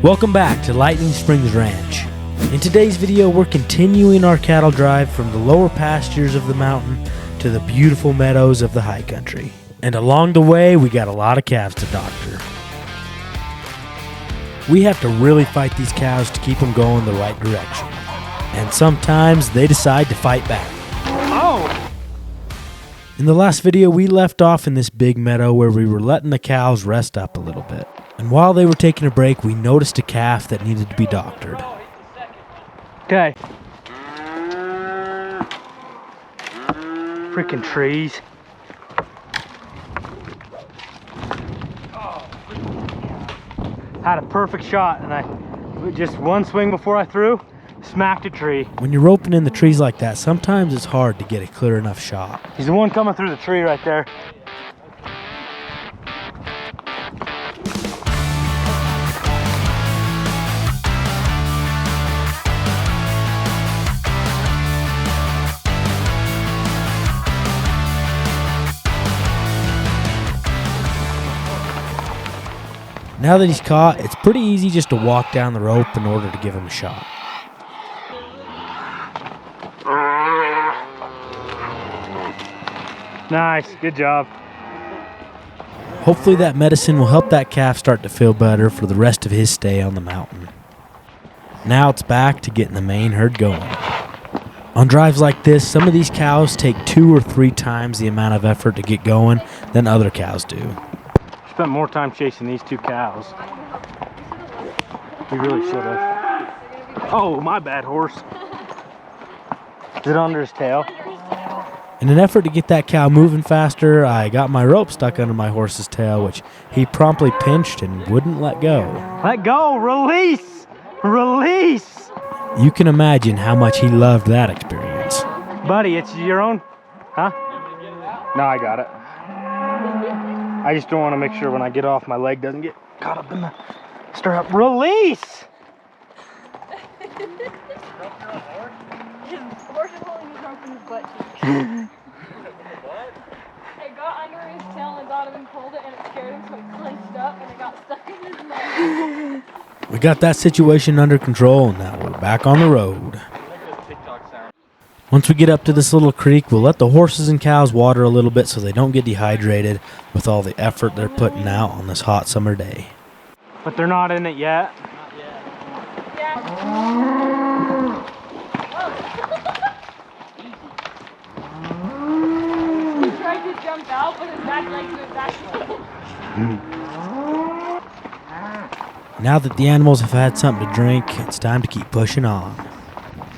Welcome back to Lightning Springs Ranch. In today's video, we're continuing our cattle drive from the lower pastures of the mountain to the beautiful meadows of the high country. And along the way, we got a lot of calves to doctor. We have to really fight these cows to keep them going the right direction. And sometimes they decide to fight back. Oh! In the last video, we left off in this big meadow where we were letting the cows rest up a little bit. And while they were taking a break, we noticed a calf that needed to be doctored. Okay. Freaking trees. Had a perfect shot, and I just one swing before I threw, smacked a tree. When you're roping in the trees like that, sometimes it's hard to get a clear enough shot. He's the one coming through the tree right there. Now that he's caught, it's pretty easy just to walk down the rope in order to give him a shot. Nice, good job. Hopefully that medicine will help that calf start to feel better for the rest of his stay on the mountain. Now it's back to getting the main herd going. On drives like this, some of these cows take 2 or 3 times the amount of effort to get going than other cows do. Spent more time chasing these 2 cows. We really should have. Oh, my bad, horse. Is it under his tail? In an effort to get that cow moving faster, I got my rope stuck under my horse's tail, which he promptly pinched and wouldn't let go. Let go! Release! Release! You can imagine how much he loved that experience. Buddy, it's your own? Huh? No, I got it. I just don't want to make sure when I get off my leg doesn't get caught up in the stirrup. Release! His horse is holding his rope in his butt cheek. It got under his tail and thought him pulled it and it scared him, so it clenched up and it got stuck in his neck. We got that situation under control, and now we're back on the road. Once we get up to this little creek, we'll let the horses and cows water a little bit so they don't get dehydrated with all the effort they're putting out on this hot summer day. But they're not in it yet. Not yet. He tried to jump out, but his back legs went back. Now that the animals have had something to drink, it's time to keep pushing on.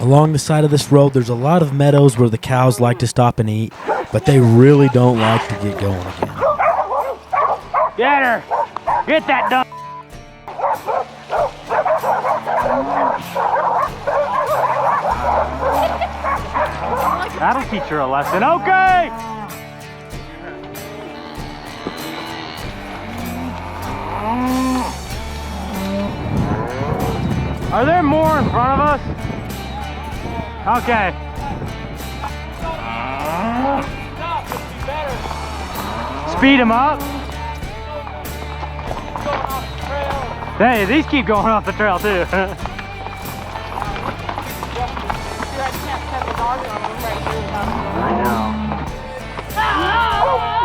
Along the side of this road, there's a lot of meadows where the cows like to stop and eat, but they really don't like to get going again. Get her! Get that done! That'll teach her a lesson. Okay! Are there more in front of us? Okay. Speed them up. Hey, these keep going off the trail too. I know.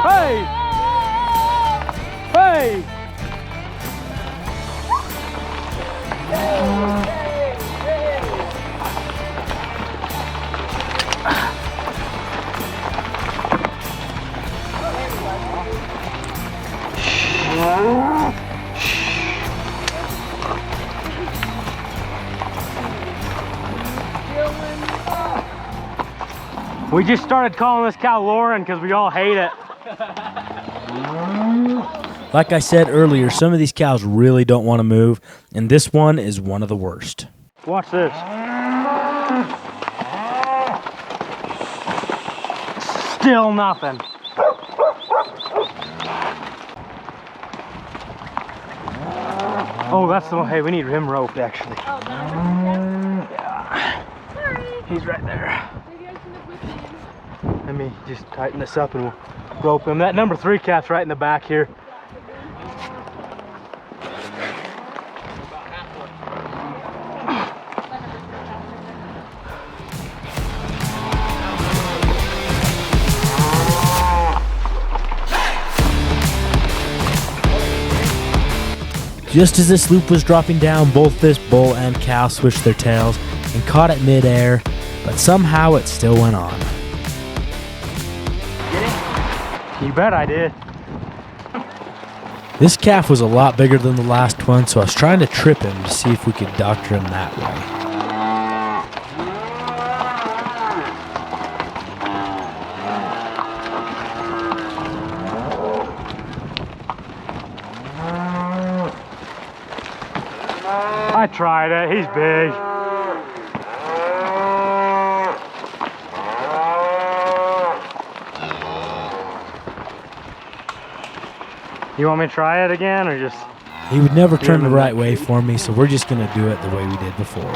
Hey! Hey! We just started calling this cow Lauren because we all hate it. Like I said earlier, some of these cows really don't want to move, and this one is one of the worst. Watch this. Still nothing. Oh, that's the one. Hey, we need him roped actually. Oh, no. Yeah. Sorry. He's right there. Maybe I should have whipped him. Let me just tighten this up and we'll rope him. That number 3 calf's right in the back here. Just as this loop was dropping down, both this bull and cow switched their tails and caught it midair, but somehow it still went on. Get it? You bet I did. This calf was a lot bigger than the last one, so I was trying to trip him to see if we could doctor him that way. I tried it, he's big. You want me to try it again or just? He would never turn the right way for me, so we're just gonna do it the way we did before.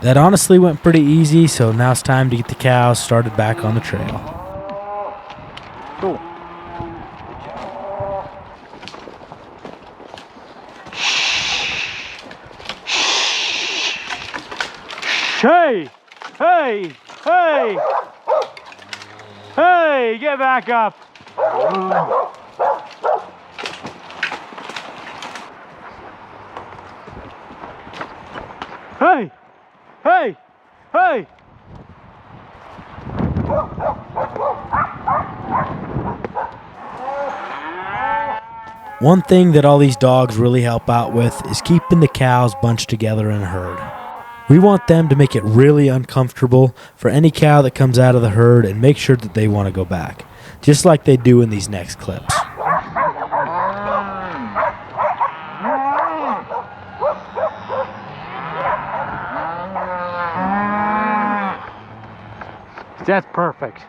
That honestly went pretty easy, so now it's time to get the cows started back on the trail. Cool. Hey! Hey! Hey! Hey! Get back up! Hey! Hey! Hey! One thing that all these dogs really help out with is keeping the cows bunched together in a herd. We want them to make it really uncomfortable for any cow that comes out of the herd and make sure that they want to go back, just like they do in these next clips. That's perfect.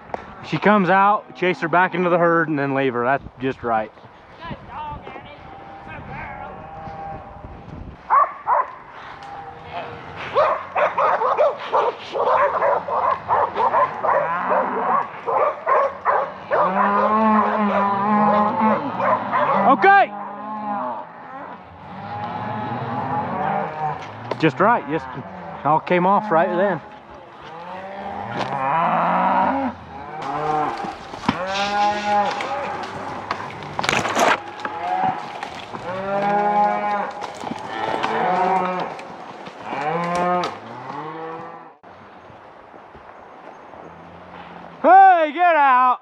She comes out, chase her back into the herd, and then leave her. That's just right. Good dog, Annie. Good girl. Okay. Just right. Just all came off right then. Hey, get out!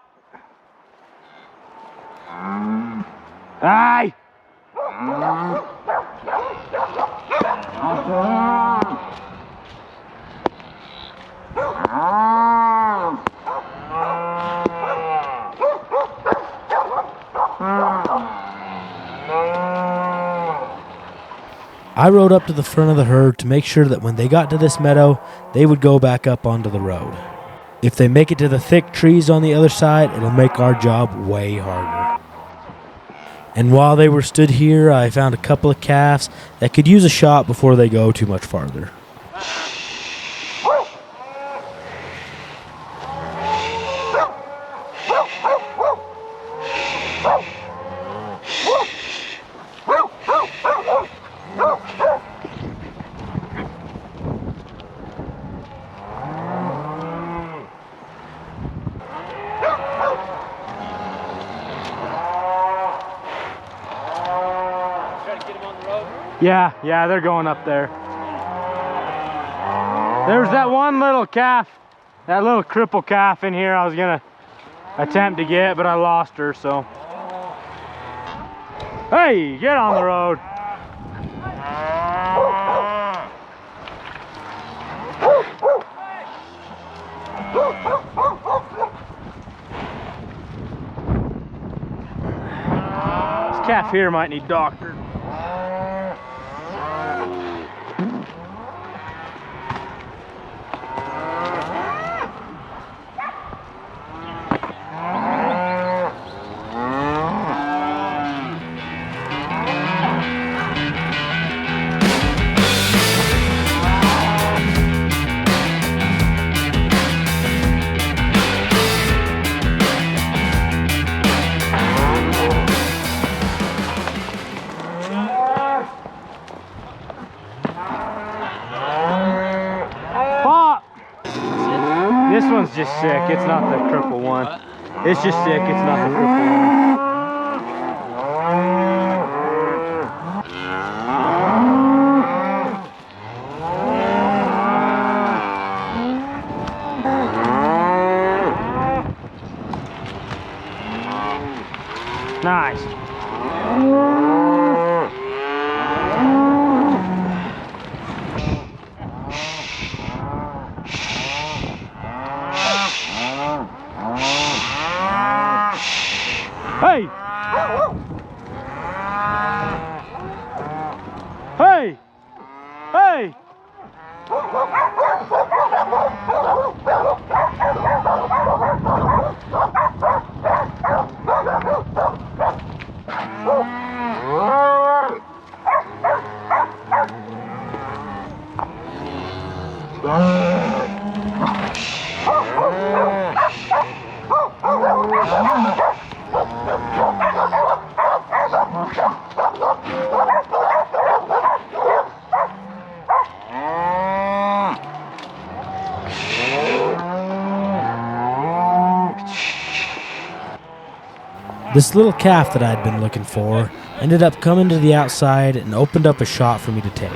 Aye! I rode up to the front of the herd to make sure that when they got to this meadow, they would go back up onto the road. If they make it to the thick trees on the other side, it'll make our job way harder. And while they were stood here, I found a couple of calves that could use a shot before they go too much farther. Yeah, they're going up there. There's that one little calf, that little cripple calf in here I was gonna attempt to get, but I lost her, so. Hey, get on the road. This calf here might need doctored. This one's just sick. It's not the cripple one. It's just sick. It's not the cripple one. Nice. Hey! Hey! Hey! This little calf that I'd been looking for ended up coming to the outside and opened up a shot for me to take.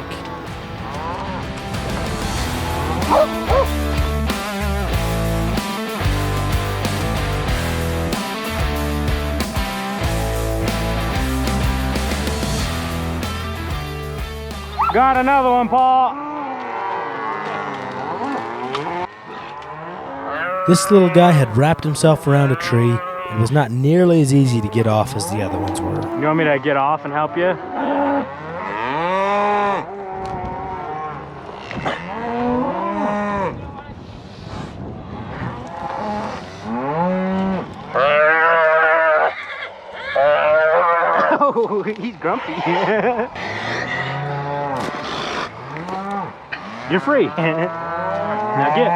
Got another one, Paul. This little guy had wrapped himself around a tree and was not nearly as easy to get off as the other ones were. You want me to get off and help you? Oh, he's grumpy. You're free. Now get.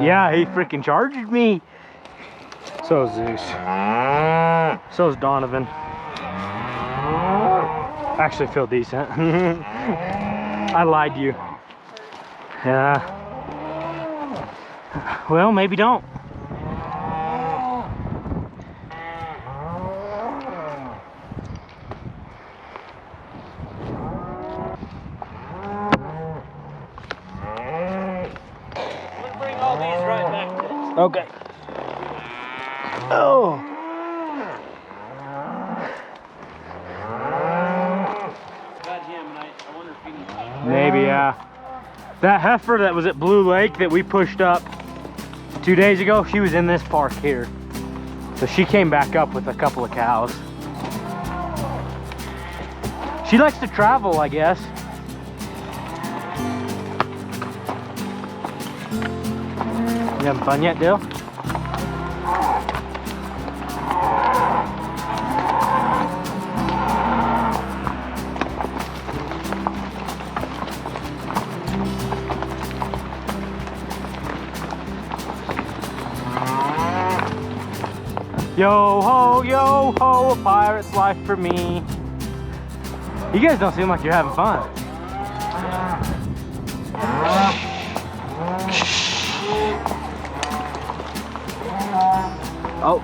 Yeah, he freaking charged me. So is Zeus. So is Donovan. Actually feel decent. I lied to you. Yeah. Well, maybe don't. Okay. Oh. Maybe, yeah. That heifer that was at Blue Lake that we pushed up 2 days ago, she was in this park here. So she came back up with a couple of cows. She likes to travel, I guess. You having fun yet, Dill? Yo ho, a pirate's life for me. You guys don't seem like you're having fun. Oh.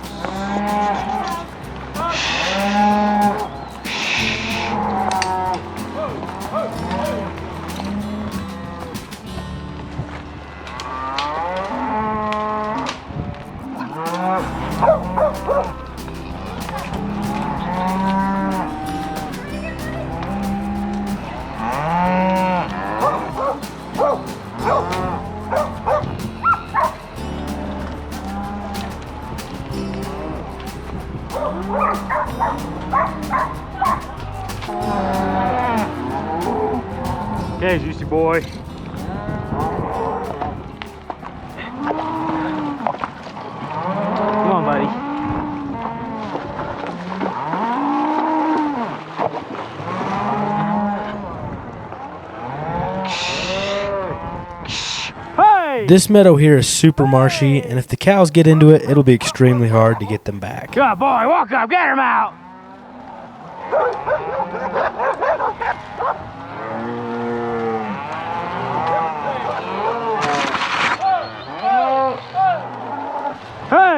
Okay, juicy boy. Come on, buddy. Hey! This meadow here is super marshy, and if the cows get into it, it'll be extremely hard to get them back. Good boy, walk up, get him out!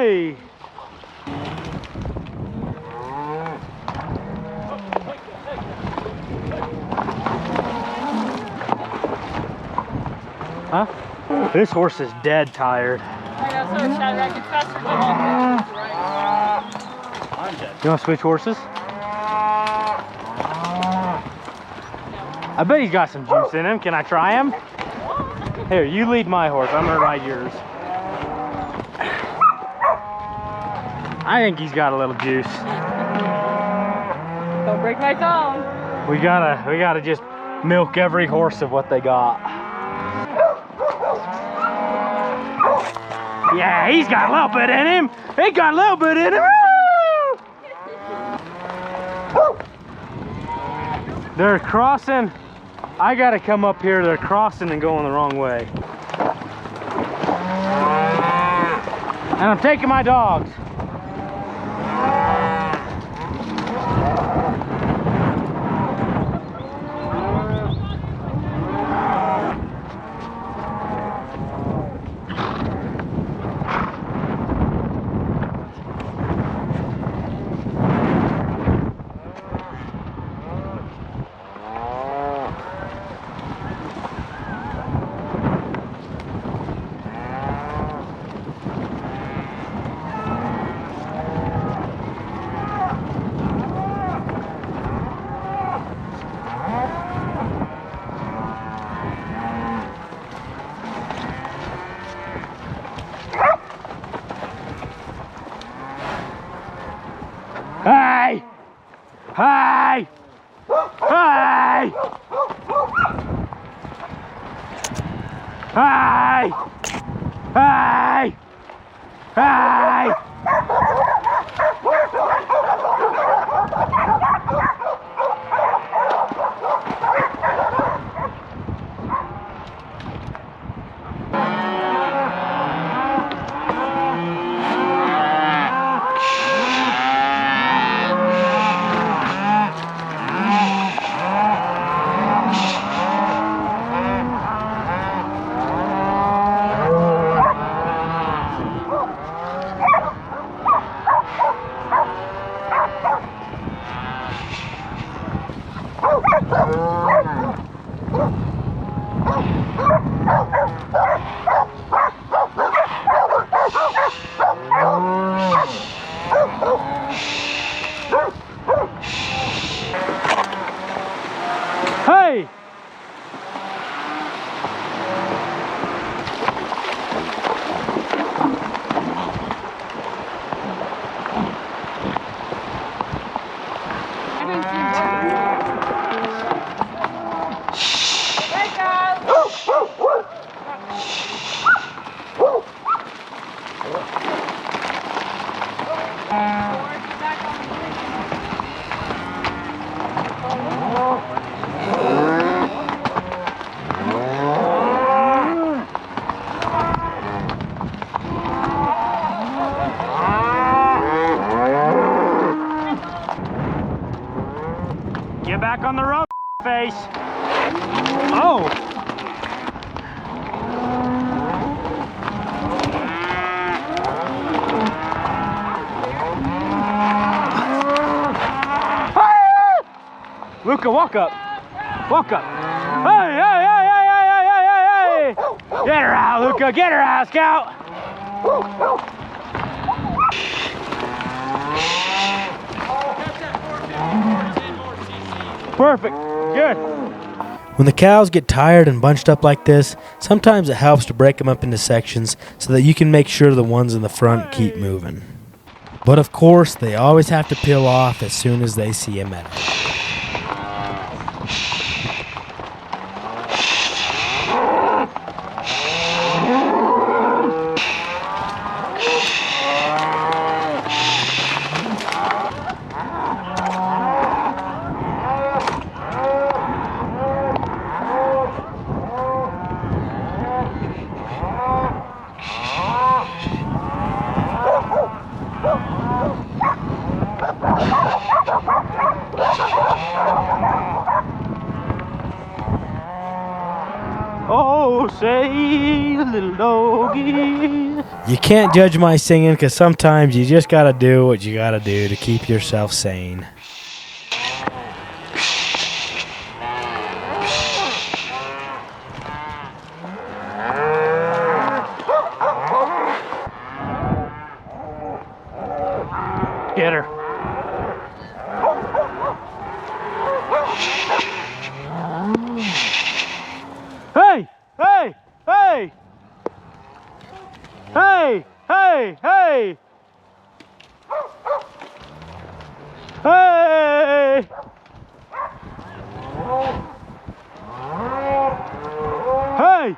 Hey! Huh? This horse is dead tired. I know, so is Shadrach. It's faster to walk than to ride. I'm dead. You want to switch horses? I bet he's got some juice in him. Can I try him? Here, you lead my horse. I'm gonna ride yours. I think he's got a little juice. Don't break my thumb. We gotta just milk every horse of what they got. Yeah, he's got a little bit in him. He got a little bit in him. They're crossing. I gotta come up here. They're crossing and going the wrong way. And I'm taking my dogs. Hey! Hey! Hey! Hey! Hey! Hey! Hey! Get back on the road, face. Oh. Hey! Luca, walk up. Walk up. Hey, hey, hey, hey, hey, hey, hey, hey, hey. Get her out, Luca. Get her out, Scout. Perfect. Good. When the cows get tired and bunched up like this, sometimes it helps to break them up into sections so that you can make sure the ones in the front keep moving. But of course, they always have to peel off as soon as they see a meadow. Oh, say, little doggy. You can't judge my singing because sometimes you just got to do what you got to do to keep yourself sane. Get her. Hey! Hey! Hey! Hey! Hey! Hey! Hey! Hey! Hey!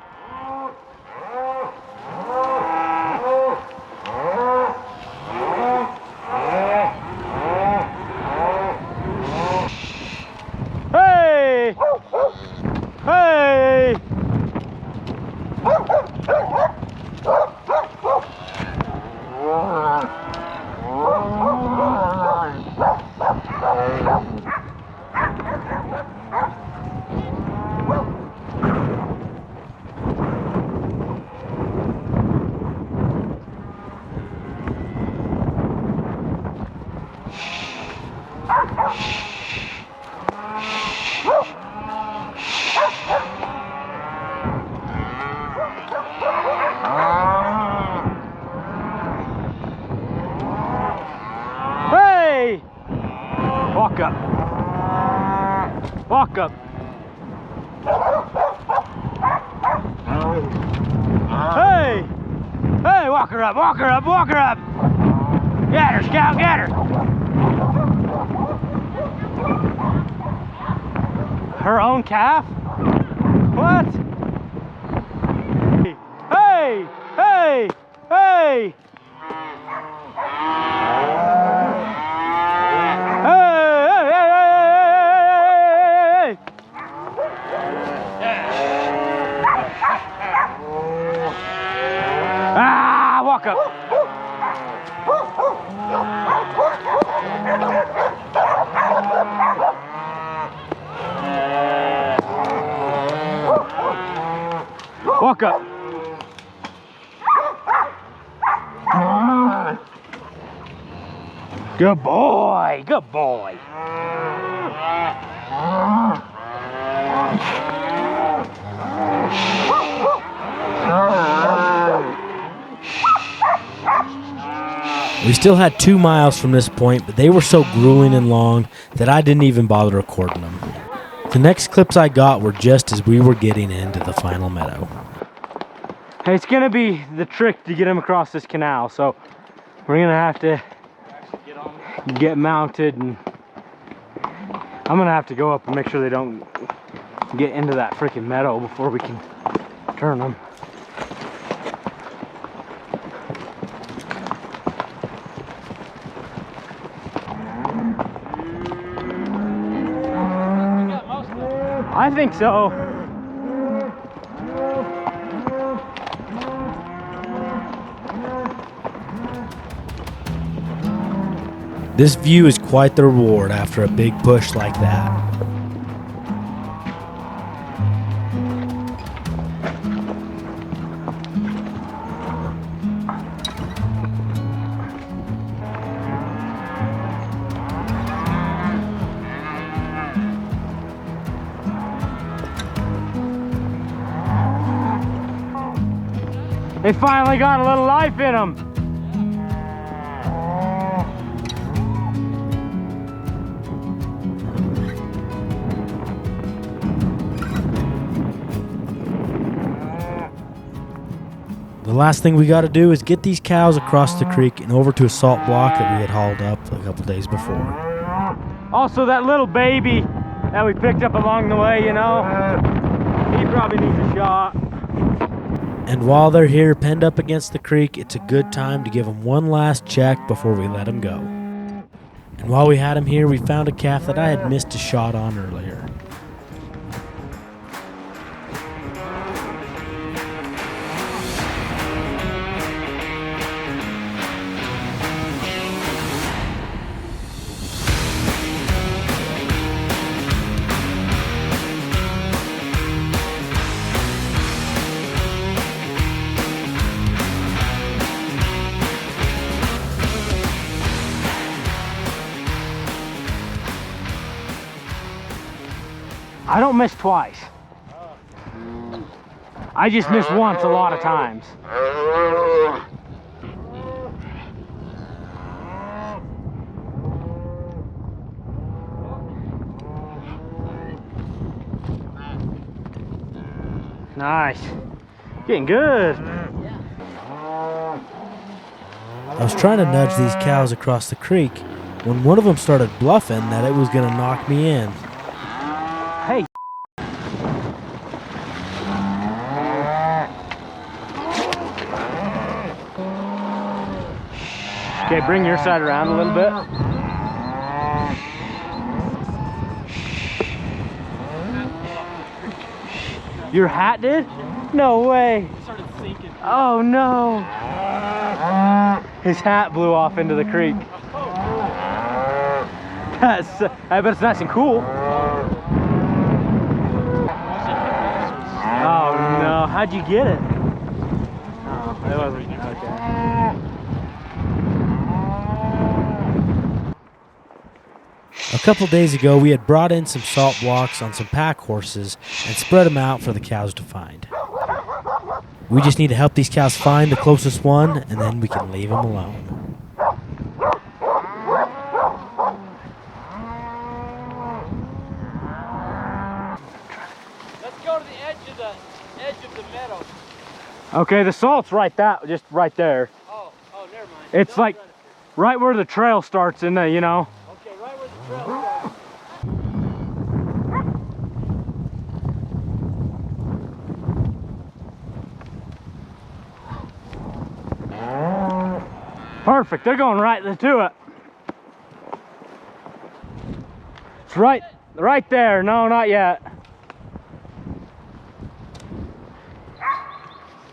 Hey! Hey! Walk up. Walk up. Hey! Hey, walk her up, walk her up, walk her up! Get her, Scout, get her! Her own calf? What? Hey! Hey! Hey! Ah, walk up. Walk up. Good boy, good boy. We still had 2 miles from this point, but they were so grueling and long that I didn't even bother recording them. The next clips I got were just as we were getting into the final meadow. Hey, it's gonna be the trick to get him across this canal, so we're gonna have to get mounted, and I'm gonna have to go up and make sure they don't get into that freaking meadow before we can turn them. I think so. This view is quite the reward after a big push like that. They finally got a little life in them. The last thing we got to do is get these cows across the creek and over to a salt block that we had hauled up a couple days before. Also, that little baby that we picked up along the way, you know, he probably needs a shot. And while they're here penned up against the creek, it's a good time to give them one last check before we let them go. And while we had them here, we found a calf that I had missed a shot on earlier. I don't miss twice. I just miss once a lot of times. Nice. Getting good. I was trying to nudge these cows across the creek when one of them started bluffing that it was going to knock me in. Hey. Okay, bring your side around a little bit. Your hat did? No way. It started sinking. Oh no. His hat blew off into the creek. I bet it's nice and cool. Oh no, how'd you get it? Oh, it wasn't, okay. A couple days ago, we had brought in some salt blocks on some pack horses and spread them out for the cows to find. We just need to help these cows find the closest one, and then we can leave them alone. Let's go to the edge of the meadow. Okay, the salt's just right there. Oh, never mind. It's like right where the trail starts in the, you know. Okay, right where the trail starts. Perfect, they're going right to it. It's right there. No, not yet.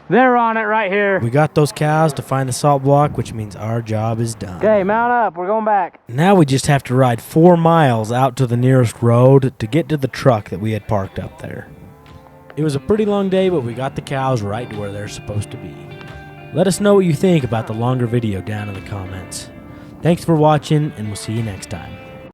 They're on it right here. We got those cows to find the salt block, which means our job is done. Okay, mount up, we're going back. Now we just have to ride 4 miles out to the nearest road to get to the truck that we had parked up there. It was a pretty long day, but we got the cows right to where they're supposed to be. Let us know what you think about the longer video down in the comments. Thanks for watching, and we'll see you next time.